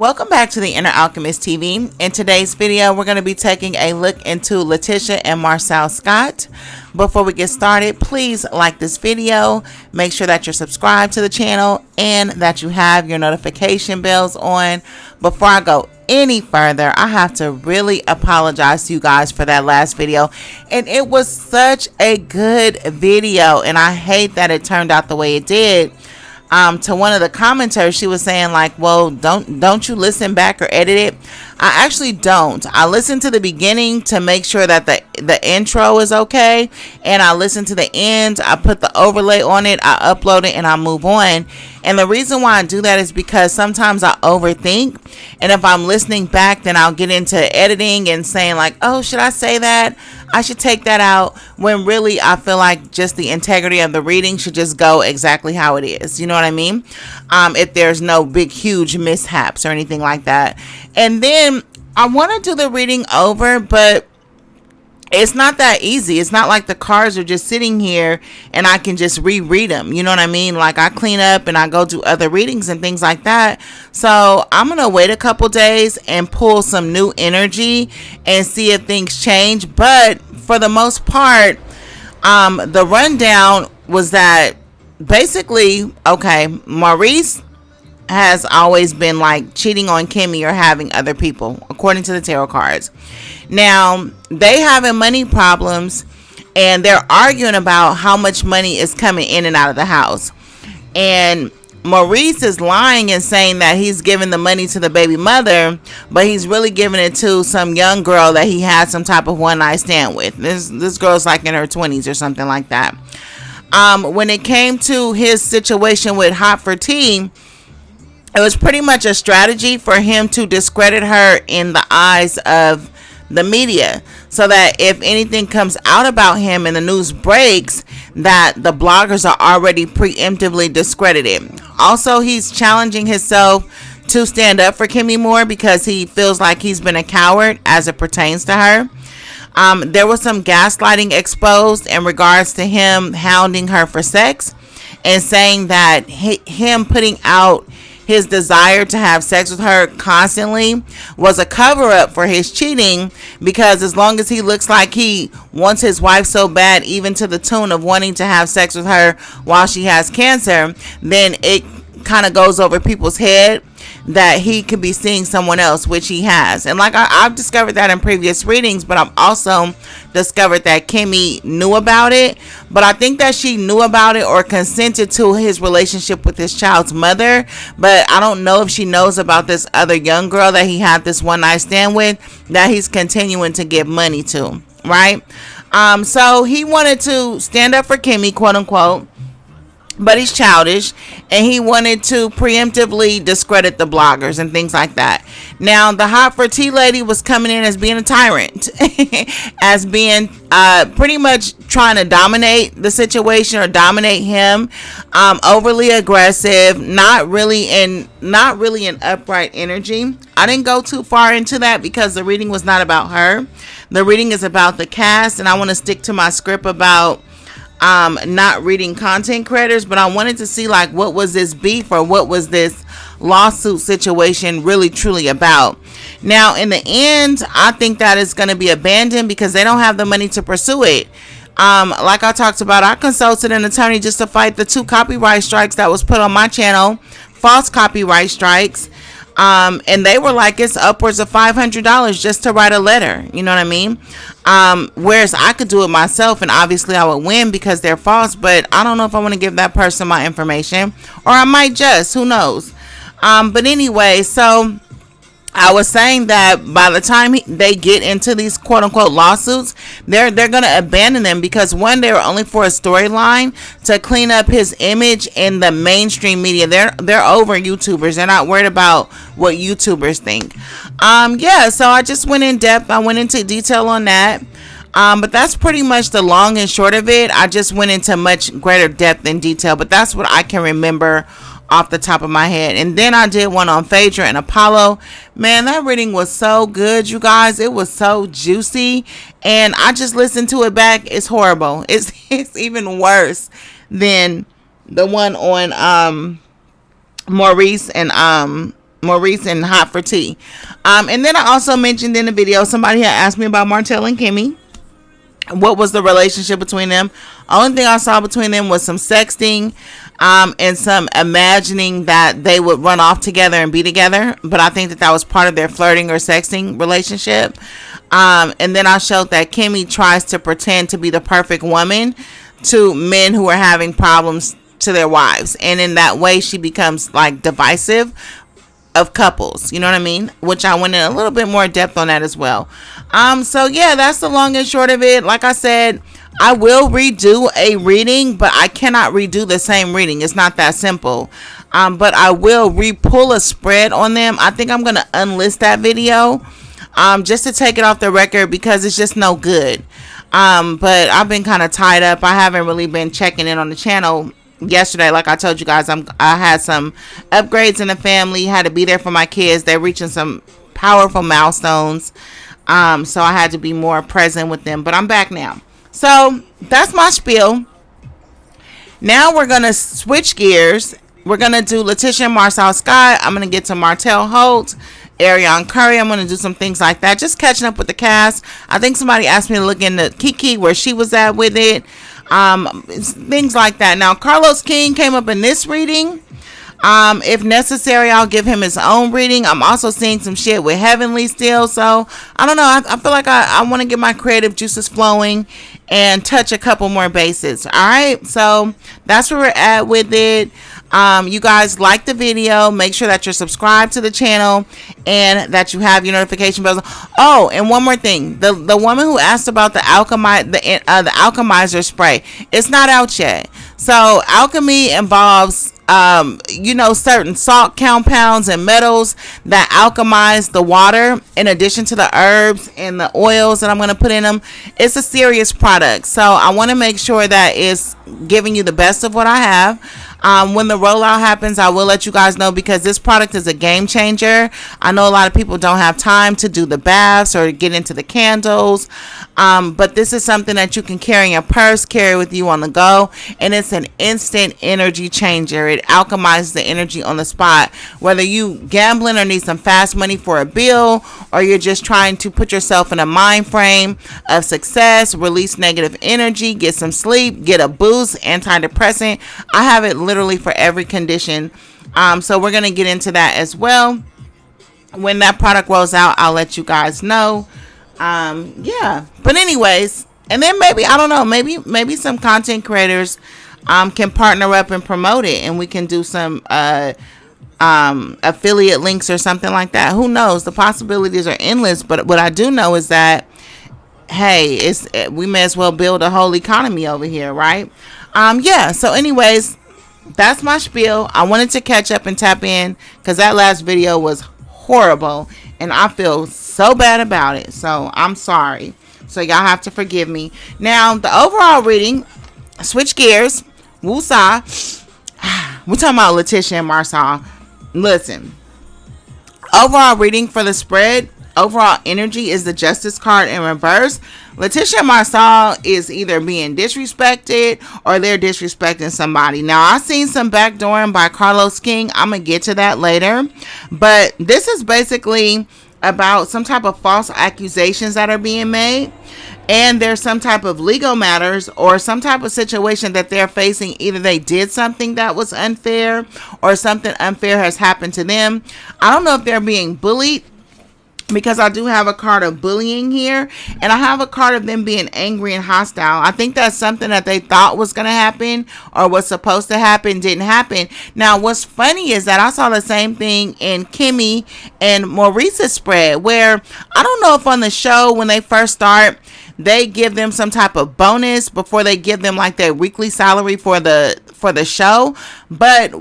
Welcome back to the InherAlchemist TV. In today's video, we're going to be taking a look into Latisha and Marsau Scott. Before we get started, please like this video, make sure that you're subscribed to the channel, and that you have your notification bells on. Before I go any further, I have to really apologize to you guys for that last video, and it was such a good video, and I hate that it turned out the way it did. To one of the commenters, she was saying like, well, don't you listen back or edit it? I actually don't. I listen to the beginning to make sure that the intro is okay, and I listen to the end. I put the overlay on it, I upload it, and I move on. And the reason why I do that is because sometimes I overthink, and if I'm listening back, then I'll get into editing and saying like, oh, should I say that? I should take that out, when really I feel like just the integrity of the reading should just go exactly how it is. You know what I mean? If there's no big, huge mishaps or anything like that. And then I want to do the reading over, but it's not that easy. It's not like the cards are just sitting here and I can just reread them. You know what I mean? Like I clean up and I go do other readings and things like that. So I'm going to wait a couple days and pull some new energy and see if things change. But for the most part, the rundown was that basically, okay, Maurice has always been like cheating on Kimmy or having other people, according to the tarot cards. Now, they having money problems, and they're arguing about how much money is coming in and out of the house. And Maurice is lying and saying that he's giving the money to the baby mother, but he's really giving it to some young girl that he had some type of one-night stand with. This girl's like in her 20s or something like that. When it came to his situation with Hot for Tea, it was pretty much a strategy for him to discredit her in the eyes of the media, so that if anything comes out about him and the news breaks, that the bloggers are already preemptively discredited. Also, he's challenging himself to stand up for Kimmy more because he feels like he's been a coward as it pertains to her. There was some gaslighting exposed in regards to him hounding her for sex and saying that him putting out his desire to have sex with her constantly was a cover-up for his cheating, because as long as he looks like he wants his wife so bad, even to the tune of wanting to have sex with her while she has cancer, then it kind of goes over people's head that he could be seeing someone else, which he has. And like I've discovered that in previous readings, but I've also discovered that Kimmy knew about it. But I think that she knew about it or consented to his relationship with his child's mother, but I don't know if she knows about this other young girl that he had this one night stand with, that he's continuing to give money to, right? So he wanted to stand up for Kimmy, quote unquote, but he's childish, and he wanted to preemptively discredit the bloggers and things like that. Now, the Hot for Tea lady was coming in as being a tyrant, as being pretty much trying to dominate the situation or dominate him, overly aggressive, not really in upright energy. I didn't go too far into that because the reading was not about her. The reading is about the cast, and I want to stick to my script about not reading content creators, but I wanted to see like what was this beef or what was this lawsuit situation really truly about. Now in the end, I think that it's going to be abandoned because they don't have the money to pursue it. Like I talked about, I consulted an attorney just to fight the 2 copyright strikes that was put on my channel, false copyright strikes. And they were like, it's upwards of $500 just to write a letter. You know what I mean? Whereas I could do it myself, and obviously I would win because they're false, but I don't know if I want to give that person my information, or I might just, who knows? But anyway, so I was saying that by the time they get into these quote unquote lawsuits, they're going to abandon them because one, they were only for a storyline to clean up his image in the mainstream media. They're over YouTubers. They're not worried about what YouTubers think. Yeah, so I just went in depth. I went into detail on that. But that's pretty much the long and short of it. I just went into much greater depth and detail, but that's what I can remember off the top of my head. And then I did one on Phaedra and Apollo. Man, that reading was so good, you guys. It was so juicy, and I just listened to it back. It's horrible. It's even worse than the one on Maurice and Maurice and Hot for Tea. And then I also mentioned in the video, somebody had asked me about Martell and Kimmy. What was the relationship between them? Only thing I saw between them was some sexting, and some imagining that they would run off together and be together. But I think that was part of their flirting or sexting relationship. And then I showed that Kimmy tries to pretend to be the perfect woman to men who are having problems to their wives. And in that way, she becomes like divisive of couples, you know what I mean? Which I went in a little bit more depth on that as well. So yeah, that's the long and short of it. Like I said, I will redo a reading, but I cannot redo the same reading. It's not that simple. But I will re-pull a spread on them. I think I'm gonna unlist that video, just to take it off the record, because it's just no good. But I've been kind of tied up. I haven't really been checking in on the channel. Yesterday, like I told you guys, I had some upgrades in the family, had to be there for my kids. They're reaching some powerful milestones, so I had to be more present with them, but I'm back now. So that's my spiel. Now we're gonna switch gears. We're gonna do Latisha and Marsau Scott. I'm gonna get to Martell Holt, Ariane Curry. I'm gonna do some things like that, just catching up with the cast. I think somebody asked me to look into Kiki, where she was at with it. Things like that. Now, Carlos King came up in this reading. If necessary, I'll give him his own reading. I'm also seeing some shit with Heavenly still. So, I don't know. I feel like I want to get my creative juices flowing and touch a couple more bases. All right. So, that's where we're at with it. You guys like the video, make sure that you're subscribed to the channel and that you have your notification bells. Oh, and one more thing, the woman who asked about the alchemizer spray, it's not out yet. So alchemy involves certain salt compounds and metals that alchemize the water in addition to the herbs and the oils that I'm going to put in them. It's a serious product, so I want to make sure that it's giving you the best of what I have. When the rollout happens, I will let you guys know, because this product is a game changer. I know a lot of people don't have time to do the baths or get into the candles, but this is something that you can carry in your purse, carry with you on the go, and it's an instant energy changer. It alchemizes the energy on the spot. Whether you gambling or need some fast money for a bill, or you're just trying to put yourself in a mind frame of success, release negative energy, get some sleep, get a boost, antidepressant, I have it literally for every condition. So we're going to get into that as well. When that product rolls out, I'll let you guys know. Yeah, but anyways, and then maybe, I don't know, maybe some content creators can partner up and promote it, and we can do some affiliate links or something like that. Who knows? The possibilities are endless. But what I do know is that, hey, we may as well build a whole economy over here, right? Yeah, so anyways, that's my spiel. I wanted to catch up and tap in, because that last video was horrible and I feel so bad about it. So I'm sorry. So y'all have to forgive me. Now, the overall reading, switch gears. Woosah. We're talking about Latisha and Marsau. Listen. Overall reading for the spread, overall energy is the Justice card in reverse. Latisha and Marsau is either being disrespected or they're disrespecting somebody. Now, I've seen some backdooring by Carlos King. I'm going to get to that later. But this is basically about some type of false accusations that are being made. And there's some type of legal matters or some type of situation that they're facing. Either they did something that was unfair or something unfair has happened to them. I don't know if they're being bullied, because I do have a card of bullying here, and I have a card of them being angry and hostile. I think that's something that they thought was going to happen or was supposed to happen, didn't happen. Now, what's funny is that I saw the same thing in Kimmy and Maurice's spread, where I don't know if on the show when they first start, they give them some type of bonus before they give them like their weekly salary for the show. But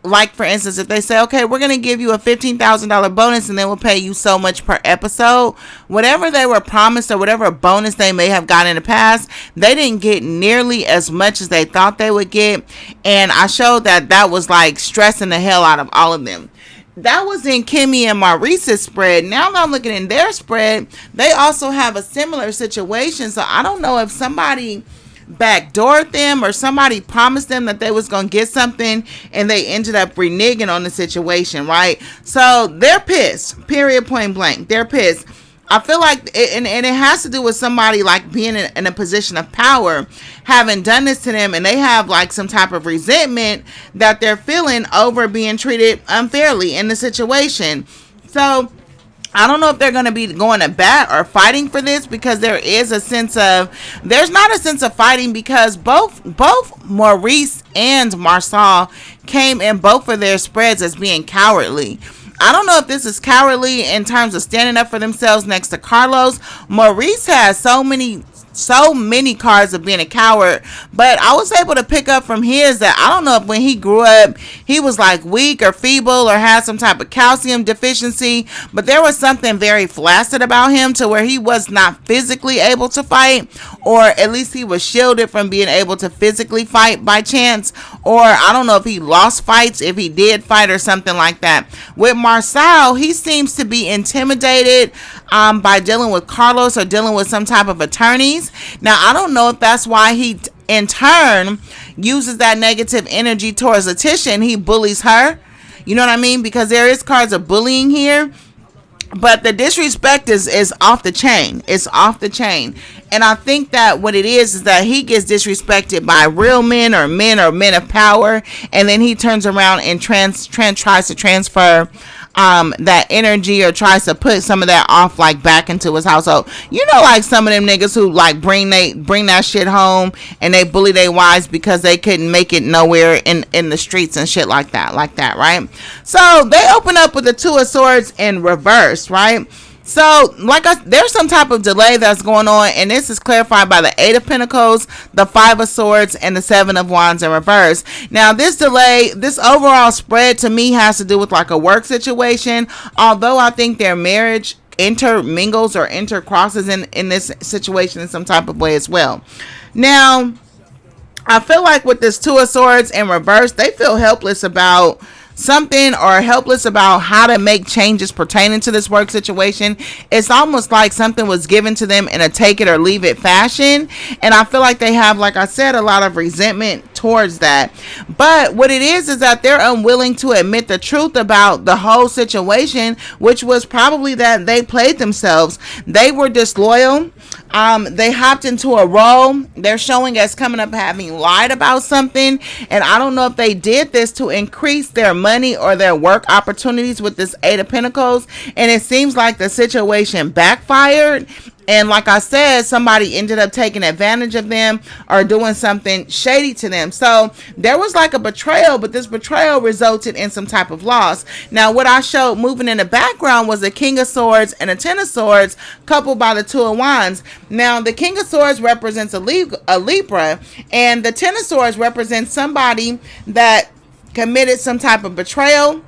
like, for instance, if they say, okay, we're going to give you a $15,000 bonus and then we'll pay you so much per episode, whatever they were promised or whatever bonus they may have gotten in the past, they didn't get nearly as much as they thought they would get. And I showed that was like stressing the hell out of all of them. That was in Kimmy and Maurice's spread. Now that I'm looking in their spread, they also have a similar situation. So I don't know if somebody backdoored them, or somebody promised them that they was going to get something and they ended up reneging on the situation, right? So they're pissed, period, point blank. They're pissed. I feel like, and it has to do with somebody like being in a position of power, having done this to them, and they have like some type of resentment that they're feeling over being treated unfairly in the situation. So I don't know if they're going to be going to bat or fighting for this, because there's not a sense of fighting, because both Maurice and Marsau came in both of their spreads as being cowardly. I don't know if this is cowardly in terms of standing up for themselves next to Carlos. Maurice has so many cards of being a coward, but I was able to pick up from his that I don't know if when he grew up he was like weak or feeble or had some type of calcium deficiency, but there was something very flaccid about him to where he was not physically able to fight, or at least he was shielded from being able to physically fight by chance, or I don't know if he lost fights, if he did fight or something like that. With Marsau, he seems to be intimidated by dealing with Carlos or dealing with some type of attorneys. Now, I don't know if that's why he in turn uses that negative energy towards Latisha and he bullies her. You know what I mean? Because there is cards of bullying here. But the disrespect is off the chain. It's off the chain. And I think that what it is that he gets disrespected by real men or men of power. And then he turns around and tries to transfer that energy, or tries to put some of that off like back into his household. You know, like some of them niggas who like bring that shit home and they bully their wives because they couldn't make it nowhere in the streets and shit like that, right? So they open up with the Two of Swords in reverse, right? So, there's some type of delay that's going on, and this is clarified by the Eight of Pentacles, the Five of Swords, and the Seven of Wands in reverse. Now, this delay, this overall spread to me has to do with like a work situation, although I think their marriage intermingles or intercrosses in this situation in some type of way as well. Now, I feel like with this Two of Swords in reverse, they feel helpless about something, or helpless about how to make changes pertaining to this work situation. It's almost like something was given to them in a take it or leave it fashion, and I feel like they have, like I said, a lot of resentment towards that. But what it is that they're unwilling to admit the truth about the whole situation, which was probably that they played themselves. They were disloyal. They hopped into a role. They're showing as coming up having lied about something, and I don't know if they did this to increase their money or their work opportunities with this Eight of Pentacles, and it seems like the situation backfired. And like I said, somebody ended up taking advantage of them or doing something shady to them. So there was like a betrayal, but this betrayal resulted in some type of loss. Now, what I showed moving in the background was the King of Swords and a Ten of Swords coupled by the Two of Wands. Now, the King of Swords represents a Libra, and the Ten of Swords represents somebody that committed some type of betrayal,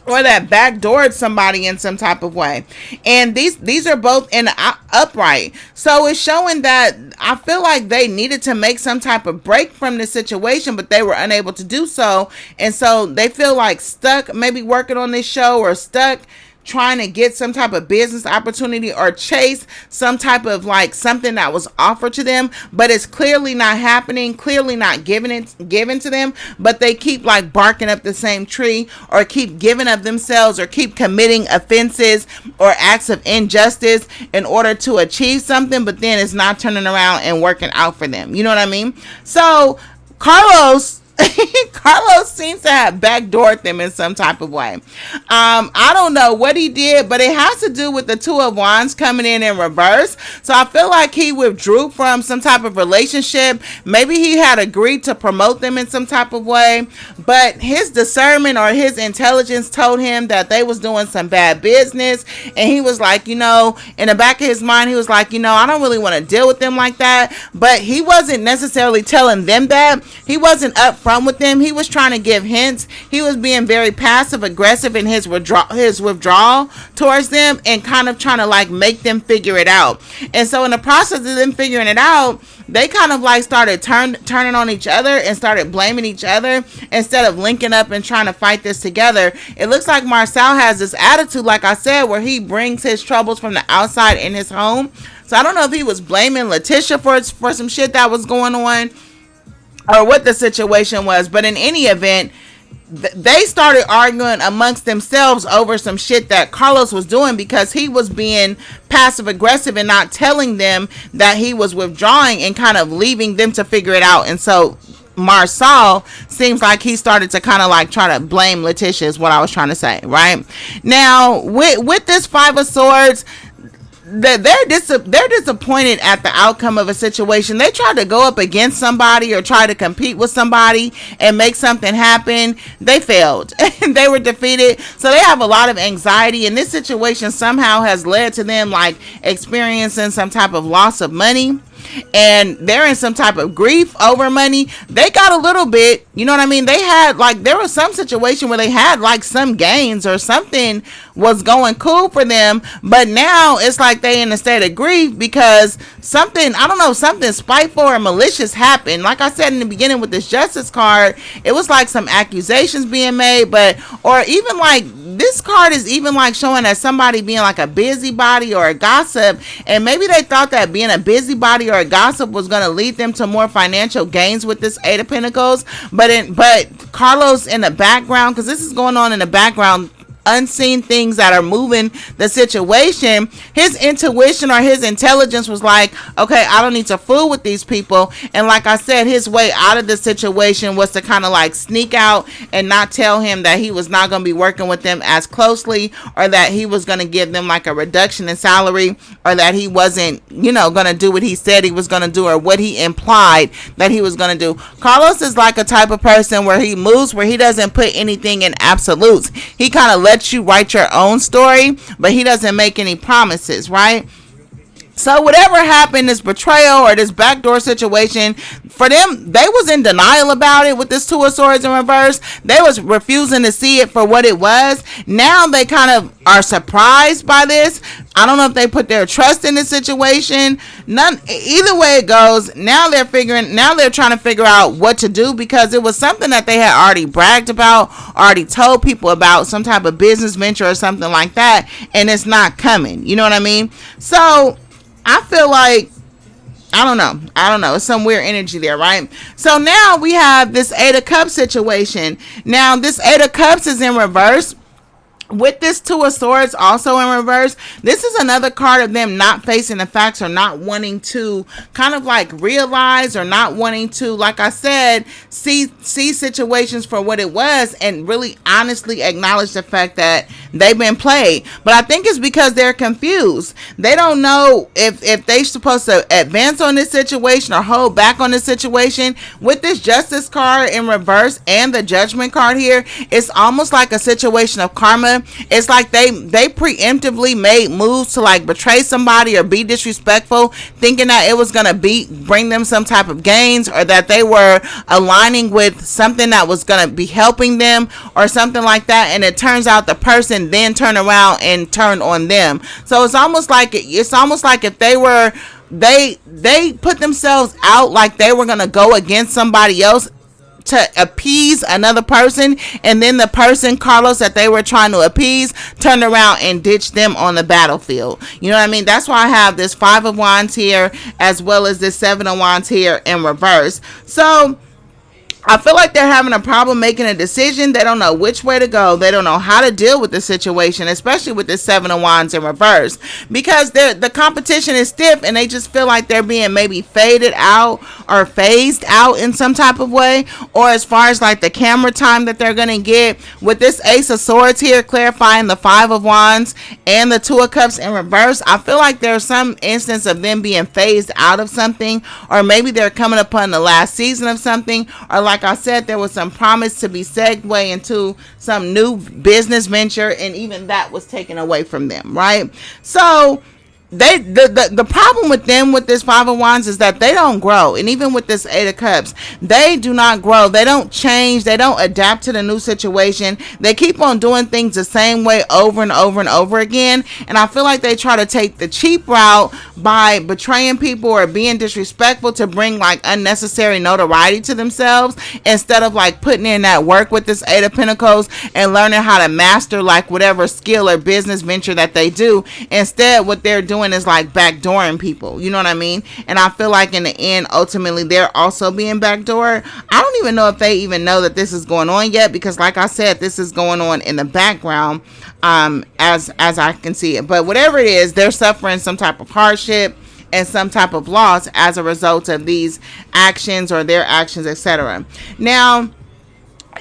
or that backdoored somebody in some type of way. And these are both in upright. So it's showing that I feel like they needed to make some type of break from this situation, but they were unable to do so. And so they feel like stuck, maybe working on this show, or stuck trying to get some type of business opportunity or chase some type of like something that was offered to them, but it's clearly not happening, clearly not given to them, but they keep like barking up the same tree, or keep giving of themselves, or keep committing offenses or acts of injustice in order to achieve something, but then it's not turning around and working out for them. You know what I mean? So Carlos seems to have backdoored them in some type of way. I don't know what he did, but it has to do with the Two of Wands coming in reverse. So I feel like he withdrew from some type of relationship. Maybe he had agreed to promote them in some type of way, but his discernment or his intelligence told him that they was doing some bad business, and he was like, in the back of his mind, he was like, I don't really want to deal with them like that. But he wasn't necessarily telling them that. He wasn't upfront upfront with them. He was trying to give hints. He was being very passive aggressive in his withdrawal towards them, and kind of trying to like make them figure it out. And so in the process of them figuring it out, they kind of like started turning on each other and started blaming each other instead of linking up and trying to fight this together. It looks like Marsau has this attitude, like I said, where he brings his troubles from the outside in his home. So I don't know if he was blaming Latisha for some shit that was going on, or what the situation was. But in any event, they started arguing amongst themselves over some shit that Carlos was doing, because he was being passive aggressive and not telling them that he was withdrawing and kind of leaving them to figure it out. And so Marsau seems like he started to kind of like try to blame Latisha, is what I was trying to say. Right now, with this Five of Swords, they're disappointed at the outcome of a situation. They tried to go up against somebody or try to compete with somebody and make something happen. They failed and they were defeated. So they have a lot of anxiety, and this situation somehow has led to them like experiencing some type of loss of money, and they're in some type of grief over money. They got a little bit, you know what I mean? They had like, there was some situation where they had like some gains or something was going cool for them, but now it's like they in a state of grief because something, I don't know, something spiteful or malicious happened. Like I said in the beginning with this Justice card, it was like some accusations being made, but, or even like, this card is even like showing as somebody being like a busybody or a gossip, and maybe they thought that being a busybody or a gossip was going to lead them to more financial gains with this Eight of Pentacles. But Carlos in the background, because this is going on in the background, unseen things that are moving the situation, his intuition or his intelligence was like, okay, I don't need to fool with these people. And like I said, his way out of the situation was to kind of like sneak out and not tell him that he was not going to be working with them as closely, or that he was going to give them like a reduction in salary, or that he wasn't, you know, going to do what he said he was going to do, or what he implied that he was going to do. Carlos is like a type of person where he moves, where he doesn't put anything in absolutes. He kind of lets you write your own story, but he doesn't make any promises, right? So whatever happened, this betrayal or this backdoor situation, for them, they was in denial about it with this Two of Swords in reverse. They was refusing to see it for what it was. Now they kind of are surprised by this. I don't know if they put their trust in the situation. Either way it goes, now they're trying to figure out what to do, because it was something that they had already bragged about, already told people about, some type of business venture or something like that, and it's not coming. You know what I mean? So I feel like, I don't know. It's some weird energy there, right? So now we have this Eight of Cups situation. Now this Eight of Cups is in reverse. With this Two of Swords also in reverse, this is another card of them not facing the facts, or not wanting to kind of like realize, or not wanting to, like I said, see situations for what it was, and really honestly acknowledge the fact that they've been played. But I think it's because they're confused. They don't know if they're supposed to advance on this situation or hold back on this situation. With this Justice card in reverse and the Judgment card here, it's almost like a situation of karma. It's like they preemptively made moves to like betray somebody or be disrespectful, thinking that it was gonna bring them some type of gains, or that they were aligning with something that was gonna be helping them or something like that. And it turns out the person then turned around and turned on them. So it's almost like if they put themselves out like they were gonna go against somebody else to appease another person, and then the person, Carlos, that they were trying to appease, turned around and ditched them on the battlefield. You know what I mean? That's why I have this Five of Wands here, as well as this Seven of Wands here in reverse. So I feel like they're having a problem making a decision. They don't know which way to go. They don't know how to deal with the situation, especially with the Seven of Wands in reverse, because the competition is stiff, and they just feel like they're being maybe faded out or phased out in some type of way. Or as far as like the camera time that they're going to get with this Ace of Swords here, clarifying the Five of Wands and the Two of Cups in reverse, I feel like there's some instance of them being phased out of something, or maybe they're coming upon the last season of something, or like I said, there was some promise to be segued into some new business venture, and even that was taken away from them, right? So the problem with them with this Five of Wands is that they don't grow. And even with this Eight of Cups, they do not grow. They don't change. They don't adapt to the new situation. They keep on doing things the same way over and over and over again. And I feel like they try to take the cheap route by betraying people or being disrespectful to bring like unnecessary notoriety to themselves, instead of like putting in that work with this Eight of Pentacles and learning how to master like whatever skill or business venture that they do. Instead, what they're doing is like backdooring people, you know what I mean? And I feel like in the end, ultimately, they're also being backdoored. I don't even know if they even know that this is going on yet, because like I said, this is going on in the background, as I can see it. But whatever it is, they're suffering some type of hardship and some type of loss as a result of these actions or their actions, etc. Now,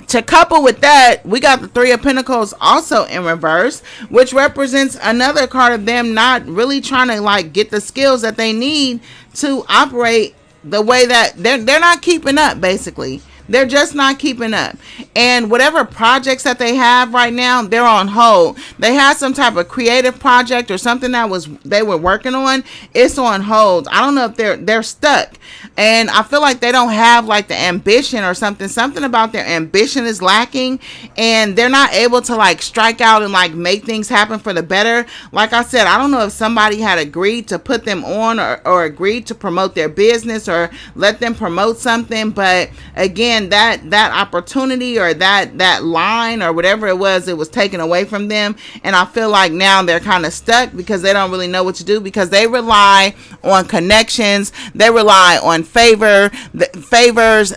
to couple with that, we got the Three of Pentacles also in reverse, which represents another card of them not really trying to like get the skills that they need to operate the way that they're not keeping up. Basically, they're just not keeping up. And whatever projects that they have right now, they're on hold. They had some type of creative project or something that they were working on. It's on hold. I don't know if they're stuck. And I feel like they don't have like the ambition or something. Something about their ambition is lacking. And they're not able to like strike out and like make things happen for the better. Like I said, I don't know if somebody had agreed to put them on or agreed to promote their business or let them promote something. But again, that opportunity or that line or whatever it was taken away from them. And I feel like now they're kind of stuck because they don't really know what to do, because they rely on connections, they rely on favors,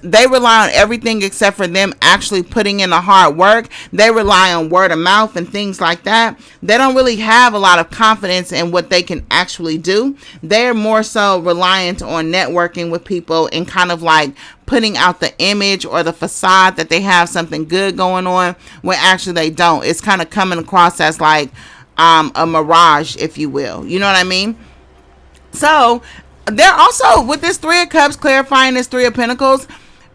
they rely on everything except for them actually putting in the hard work. They rely on word of mouth and things like that. They don't really have a lot of confidence in what they can actually do. They're more so reliant on networking with people and kind of like putting out the image or the facade that they have something good going on when actually they don't. It's kind of coming across as like a mirage, if you will. You know what I mean? So they're also, with this Three of Cups clarifying this Three of Pentacles,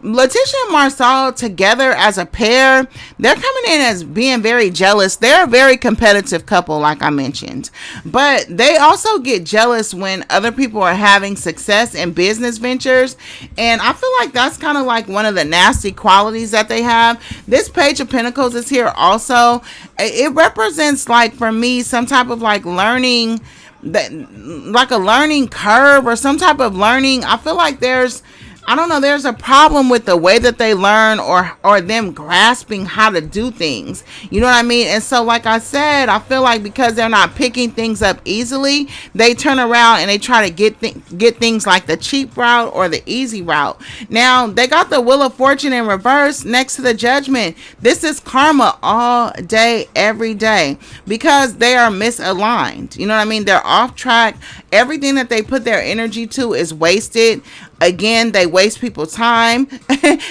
Latisha and Marsau together as a pair, they're coming in as being very jealous. They're a very competitive couple, like I mentioned. But they also get jealous when other people are having success in business ventures. And I feel like that's kind of like one of the nasty qualities that they have. This Page of Pentacles is here also. It represents, like, for me, some type of like learning, like a learning curve or some type of learning. I feel like there's a problem with the way that they learn or them grasping how to do things. You know what I mean? And so, like I said, I feel like because they're not picking things up easily, they turn around and they try to get things like the cheap route or the easy route. Now, they got the Wheel of Fortune in reverse next to the Judgment. This is karma all day, every day, because they are misaligned. You know what I mean? They're off track. Everything that they put their energy to is wasted. Again, they waste people's time.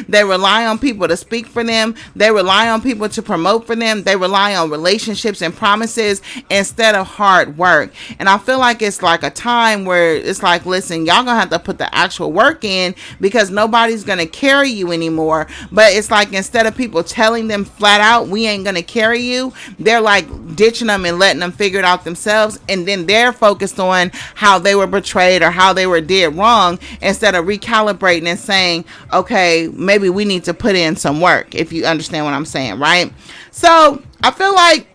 They rely on people to speak for them. They rely on people to promote for them. They rely on relationships and promises instead of hard work. And I feel like it's like a time where it's like, listen, y'all gonna have to put the actual work in, because nobody's gonna carry you anymore. But it's like, instead of people telling them flat out, we ain't gonna carry you, they're like ditching them and letting them figure it out themselves. And then they're focused on how they were betrayed or how they were did wrong, instead of recalibrating and saying, okay, maybe we need to put in some work, if you understand what I'm saying, right? So I feel like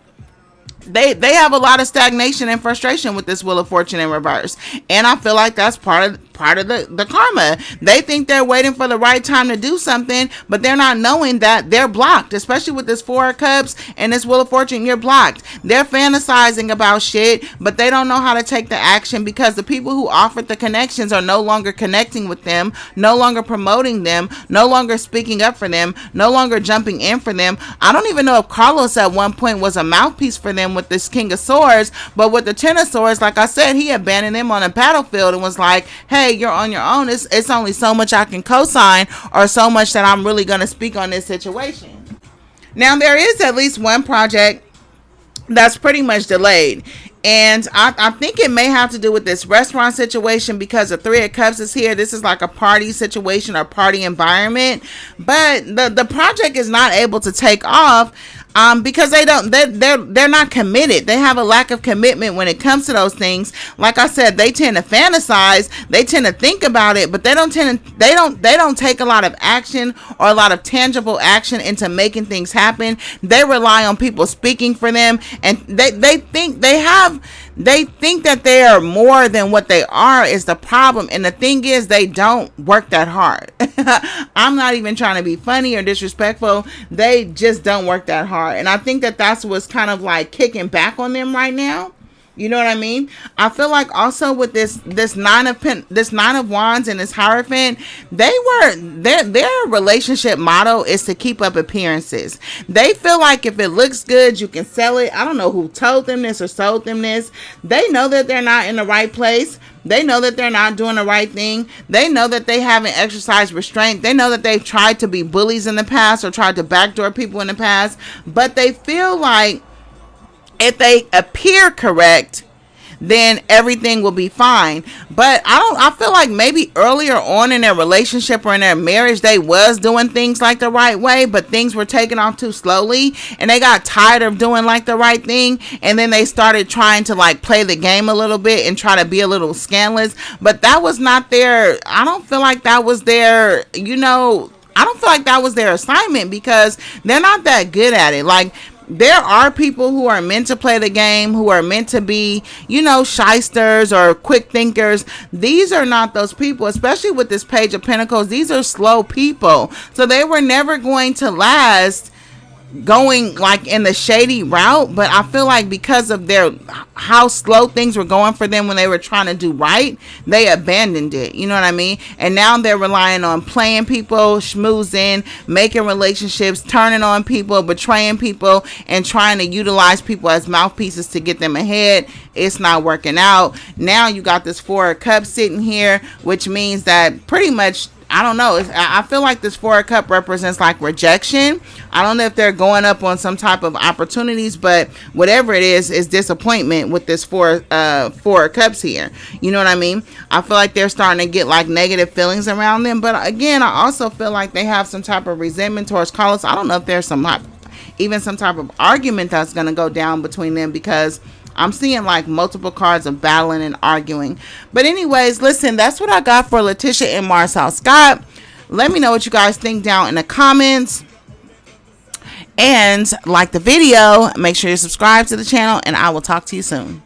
they have a lot of stagnation and frustration with this Wheel of Fortune in reverse. And I feel like that's part of the karma. They think they're waiting for the right time to do something, but they're not knowing that they're blocked, especially with this Four of Cups and this Wheel of Fortune. You're blocked. They're fantasizing about shit, but they don't know how to take the action, because the people who offered the connections are no longer connecting with them, no longer promoting them, no longer speaking up for them, no longer jumping in for them. I don't even know if Carlos at one point was a mouthpiece for them with this King of Swords, but with the Ten of Swords, like I said, he abandoned them on a battlefield and was like, hey, you're on your own. It's only so much I can co-sign, or so much that I'm really going to speak on this situation. Now, there is at least one project that's pretty much delayed. And I think it may have to do with this restaurant situation, because the Three of Cups is here. This is like a party situation or party environment. But the project is not able to take off Because they're not committed. They have a lack of commitment when it comes to those things. Like I said, they tend to fantasize, they tend to think about it, but they don't take a lot of action or a lot of tangible action into making things happen. They rely on people speaking for them, and they think that they are more than what they are is the problem. And the thing is, they don't work that hard. I'm not even trying to be funny or disrespectful. They just don't work that hard. And I think that that's what's kind of like kicking back on them right now. You know what I mean? I feel like also with this nine of wands and this Hierophant, their relationship motto is to keep up appearances. They feel like if it looks good, you can sell it. I don't know who told them this or sold them this. They know that they're not in the right place. They know that they're not doing the right thing. They know that they haven't exercised restraint. They know that they've tried to be bullies in the past or tried to backdoor people in the past. But they feel like if they appear correct, then everything will be fine. But I feel like maybe earlier on in their relationship or in their marriage, they was doing things like the right way, but things were taken off too slowly, and they got tired of doing like the right thing, and then they started trying to like play the game a little bit and try to be a little scandalous. But that was not their, I don't feel like that was their, I don't feel like that was their assignment, because they're not that good at it. Like, there are people who are meant to play the game, who are meant to be, shysters or quick thinkers. These are not those people, especially with this Page of Pentacles. These are slow people. So they were never going to last going like in the shady route. But I feel like because of how slow things were going for them when they were trying to do right, they abandoned it. You know what I mean? And now they're relying on playing people, schmoozing, making relationships, turning on people, betraying people, and trying to utilize people as mouthpieces to get them ahead. It's not working out. Now you got this Four of Cups sitting here, which means that pretty much, I don't know. I feel like this Four of Cups represents like rejection. I don't know if they're going up on some type of opportunities, but whatever it is disappointment with this Four of Cups here. You know what I mean? I feel like they're starting to get like negative feelings around them. But again, I also feel like they have some type of resentment towards Carlos. I don't know if there's even some type of argument that's going to go down between them, because I'm seeing like multiple cards of battling and arguing. But anyways, listen, that's what I got for Latisha and Marsau Scott. Let me know what you guys think down in the comments. And like the video, make sure you subscribe to the channel, and I will talk to you soon.